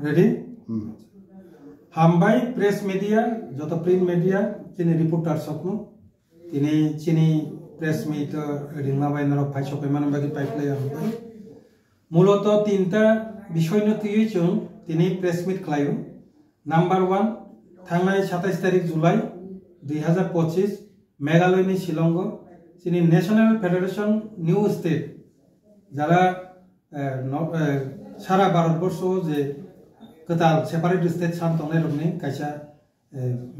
Ready? Hambai press media, joto print media, chini reporter sokno, tini chini press meet ringma bai narok pai sokai mana bagi pai play hambai. Muloto tinta bishoyno tiye chung tini press meet klayo. Number 1, thangnai 27 tarik July 2025 Meghalaya ni Shillongo chini National Federation New State jara সারা ভারতবর্ষ যে কোথাও separate state सान तंगनाय रखनि कायसा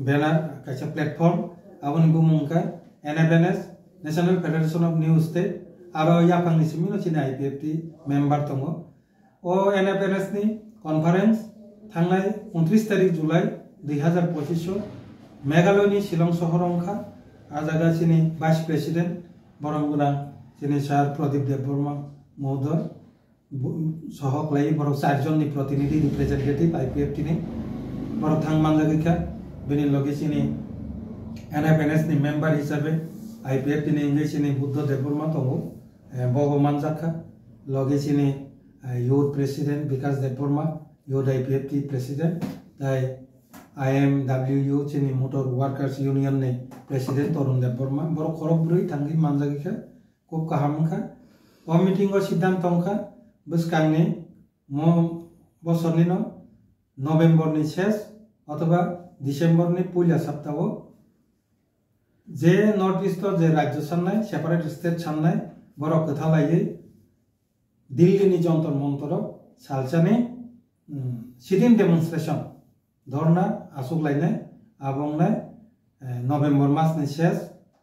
banner कायसा platform आबनि बुमुंका NFNS National Federation of New State आरो याफांनि सिमिनो चिना IPFT मेम्बार दङ ओ NFNS नि कन्फारेन्स थांनाय 29 तारिख जुलाइ 2025 मेघालयनि शिलं सहरंखा आजागा चिनि भाइस प्रेसिडेंट बरंगुना चिनि सार प्रदीप देबबर्मा महोदय सहकलाई बरक 4 जननि प्रतिनिधि रिप्रेजेंटेटिव IPFT नि बरक थां मानजागिखा बेनि लगे चिनि NFNS नि मेम्बार हिसाबै IPFT नि इंगे चिनि बुद्ध देबबर्मा दङ बबो मानजाखा लगे चिनि youth president विकास देबबर्मा youth IPFT president ताइ IMWU चिनि मोटर वर्कर्स यूनियन नि प्रेसिडेंट तरुण देबबर्मा बरक खरबब्रै थांगि मानजागिखा खूब काहामखा ओ मीटिंग सिद्धांत तंखा बसकांनि बसरनि नभेम्बरनि शेष अथवा डिसेम्बरनि पहिला सप्ताहआव जे नर्थ इस्ट जे राज्य साननाय सेपारेट स्टेट साननाय बरक खोथा लायै दिल्लीनि जंतर मंतराव सालसानि सिटिं डेमनस्ट्रेशन धरना आसुगलायनाय आबुंनाय नभेम्बर मासनि शेष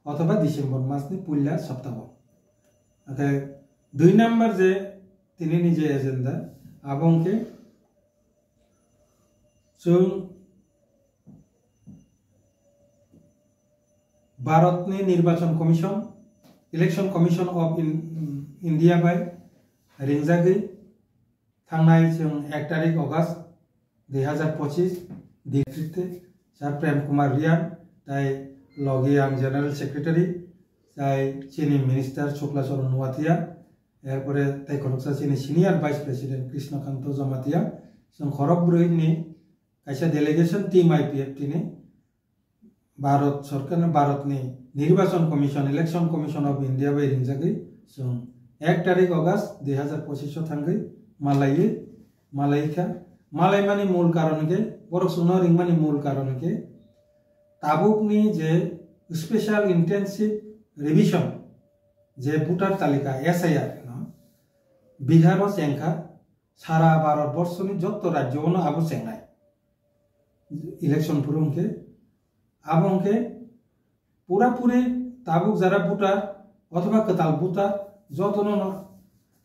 अथवा डिसेम्बर मासनि पहिला सप्ताहआव ओमफ्राय 2 नम्बर जे तिनी जे एजेंडा आबंके जों भारतनि निर्वाचन commission Election Commission of India बाय रिंजागै थांनाय जों 1 तारिख अगस्त 2025 डिक्रिटे सार प्रेम कुमार रियान ताइ लगे आं जनरल सेक्रेटारि ताइ चीनी मिनिस्टार शुक्ला चरण नुवातिया एरपरे ताइ खनकसा चीनी senior vice president Krishnakant Jamatia जों खरबब्रैनि कायसा डेलीगेशन टीम IPFT नि भारत सरकार भारतनि निर्वाचन commission Election Commission of India बाय रिंजागै जों 1 तारिख अगस्त 2025 थांगै मालायखा मालायमानि मूल कारण के बरक सुनो रिंगमानि मूल कारण के ताबुकनि जे स्पेशल इंटेंसिव रिविजन जे भोटार तालिका SIR बिहार चेंखा सारा भारतवर्षनि जत राज्यों आबो चेंनाय इलेक्शन पुरुंके आबंके पूरा पूरी ताबुक जरा भोटार अथवा कताल भोटार जतनो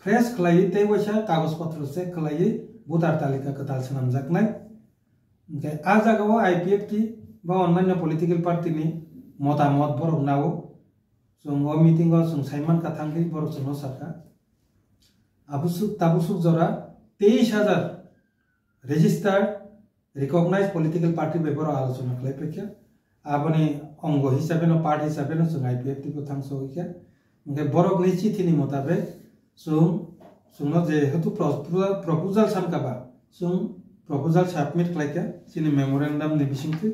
फ्रेश खलायै ते वैसा कागज पत्र चेक खलायै भोटार तालिका कताल सनामजाकनाय ओमफ्राय आ जागाव IPFT बा अन्यान्य पलिटिकल पार्टीनि मतामत बरक नाव जों ओ मीटिंगआव जों साइमान काथांगै बरक जों सारका ताबुसुक जरा 23,000 रेजिस्टार्ड रिकॉग्नाइज्ड पॉलिटिकल पार्टी बेबर आलोचना खालायफैखा आबनि अंग हिसाबै पार्ट हिसाबै जों IPFT को थांसोखा ओमफ्राय बरकनि चिठिनि मुताबिक जों जेहेतु प्रपोजल सानकाबा जों प्रपोजल सबमिट खालायखा चिनि मेमोरेंडम नि बिसिंथि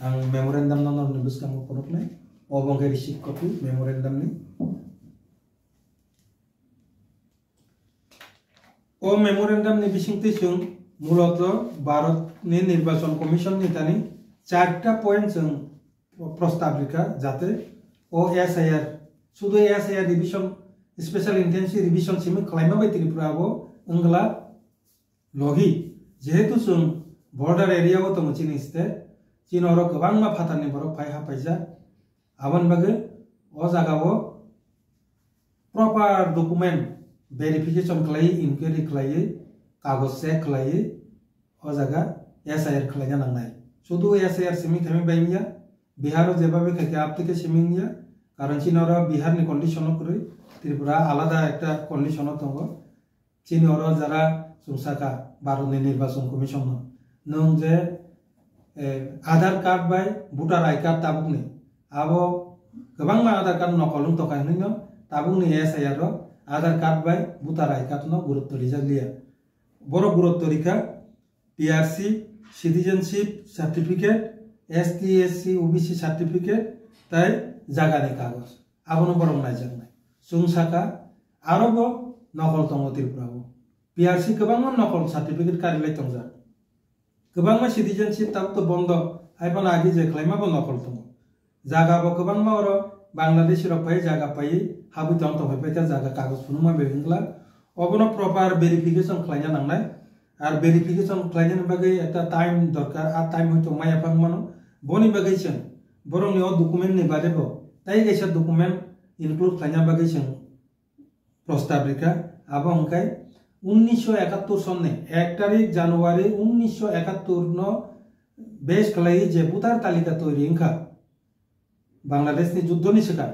आं मेमोरेंडम नंगरनि बिसकांगो फनकनाय अबंगे रिसिभ कपि मेमोरेंडम नि ओ मेमोरेंडम नि बिसिंथि जों मूलत भारतनि निर्वाचन कमिशन नि तानि 4टा पॉइंट जों प्रस्ताव लिखा जाते ओ SIR शुद्ध SIR revision special intensive revision सिम खालायमा बाय त्रिपुराबो अंगला लगी जेहेतु जों बॉर्डर एरिया दङ चीन स्टेट चीन और गोबां मा फातानि बरक फाय हाफायजा आबन बागे ओ जागावो प्रॉपर डॉक्यूमेंट वेरिफिकेशन खालायै इंक्वायरी खालायै कागज चेक खालायै ओ जागा SIR खालायना नांनाय शुद्ध SIR सिमिं थामि बायनिया बिहार जेबाबे खाके आपतिके सिमिंनिया कारण चीन और बिहार नि कंडीशन करै त्रिपुरा आलादा एक कंडीशन दङ चीन और जरा सुंसाका भारतनि निर्वाचन कमिशन नों जे आधार कार्ड बाय भोटार आई कार्ड ताबुकनि आबो गोबां मा आधार कार्ड नकलुं तकायनो ताबुकनि SIR रो आधार कार्ड बाय भोटार आई कार्ड न गुरुत्व लिजालिया बर गुरुत्व रिखा PRC citizenship certificate ST SC OBC certificate tai jagani kagos abono borong najak sung saka arobo nokol tongo Tripurao PRC kebangma nokol certificate karilai tongjak kebangma citizenship tab to bondo aibon agi je khlaimabo nokol tongo jaga bo kebangma oro Bangladesh rok pai jaga pai habu tong tong pai ta jaga kagos phunuma bebingla obono proper verification khlaina nangnai R verification ক্লাইনের বাগে একটা time দরকার আর time হয়তো মায়া পাং মানো বনি বাগেছেন বরং নিও document নি বাদেব তাই গেছে ডকুমেন্ট ইনক্লুড ক্লাইনা বাগেছেন প্রস্তাব রেখা আবো অঙ্কাই 1971 সনে 1 তারিখ জানুয়ারি 1971 ন বেশ ক্লাই যে ভোটার তালিকা তৈরি ইনকা বাংলাদেশ নি যুদ্ধ নি শিকা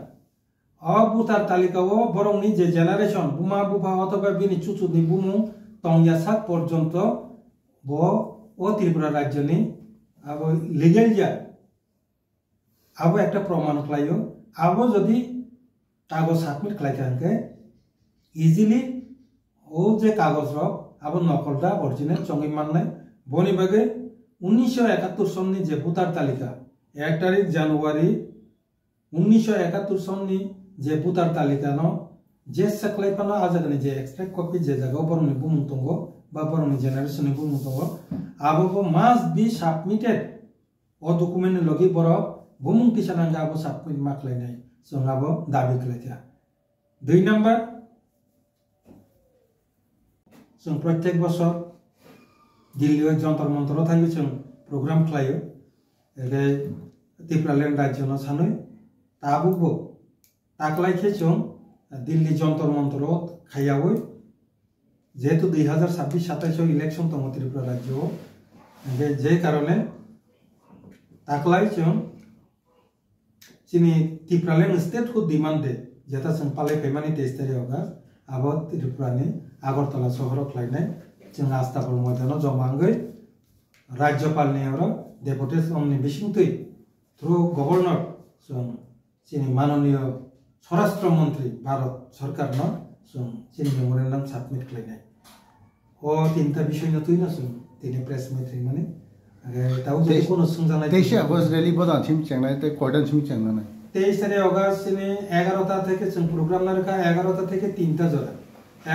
অ ভোটার তালিকাও বরং নি যে জেনারেশন বুমা বুবা অথবা বিনি চুচু নি বুমু Tongyasat porjonto bo o Tripura rajyo ni abo legal ja abo ekta proman khlaio abo jodi kagoj submit khlaitanke easily o je kagoj rok abo nokolta original chongi mannai boni bage 1971 sonni je votar talika 1 tarikh January 1971 sonni je votar talika no যে সাকলাই পানা আজাগনি যে extract copy যে জায়গা বরং বুমুং তঙ্গ বা বরং generation বুমুং তঙ্গ আবো মাস্ট বি সাবমিটেড ও ডকুমেন্ট লগি বড় বুমুং কিসানাঙ্গা আবো সাবমিট মাকলাই নাই जों আবো দাবি খাইতা 2 নাম্বার जों প্রত্যেক বছর দিল্লি যন্তর মন্তর থাকি जों প্রোগ্রাম খাইও এগে ত্রিপুরাল্যান্ড রাজ্য ন সানৈ তাবুবো তাকলাইকে जों দিল্লি যন্তর মন্তর খাইয়াবো যেহেতু 2026-27 ইলেকশন তঙ্গ ত্রিপুরা রাজ্য যে কারণে তাকলাই जों চিনি ত্রিপুরাল্যান্ড স্টেট কো ডিমান্ড দে যেটা जों পালাই ফেমানি 23 তারিখ অগাস্ট আবো ত্রিপুরানি আগরতলা শহর খাইনাই जों আস্তাবল ময়দানো জমাঙ্গৈ রাজ্যপালনি ওরা ডেপুটেশন নি বিশিংতৈ থ্রু গভর্নর जों চিনি মাননীয় স্বরাষ্ট্রমন্ত্রী ভারত সরকার ন চিনি মেমোরেন্ডাম সাবমিট খাইনাই ও তিনটা বিষয় নতুই না তিনি প্রেস মিটিং মানে তাও যদি কোনো সুংজানাই 23 আগস্ট রেলি বদা থিম চেংনাই তে কোর্ডন থিম চেংনাই 23 তারিখ অগাস্ট চিনি 11টা থেকে जों প্রোগ্রাম না রাখা 11টা থেকে 3টা জোড়া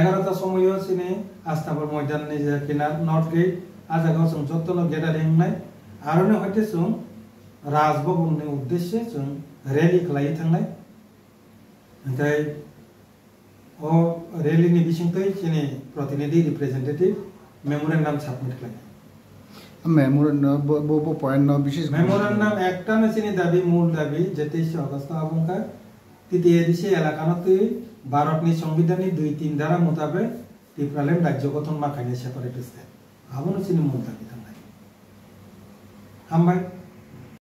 11টা সময়ও চিনি আস্তাবল ময়দান নি যে কিনার নর্থ গেট আজাগাও जों যতন গ্যাদারিং নাই আরনে হইতে जों রাজভবনनि উদ্দেশ্যে जों রেলি খালাই থাংনাই ओमफ्राय ओ रेलीनि बिसिंतै चिनि प्रतिनिधि रिप्रेजेंटेटिव मेमोरेंडम सबमिट खालामो मेमोरेंडम बो पॉइंट न विशेष मेमोरेंडम एकटा न चिनि दाबी मूल दाबी जे 23 अगस्त आबंका तृतीय दिशे एलाकानतै भारतनि संविधाननि 2-3 धारा मुताबिक ত্রিপুরাল্যান্ড রাজ্য গঠন মাখাইনে সেপারেট স্টেট आबोनो चिनि मूल दाबी थांनाय हामबाय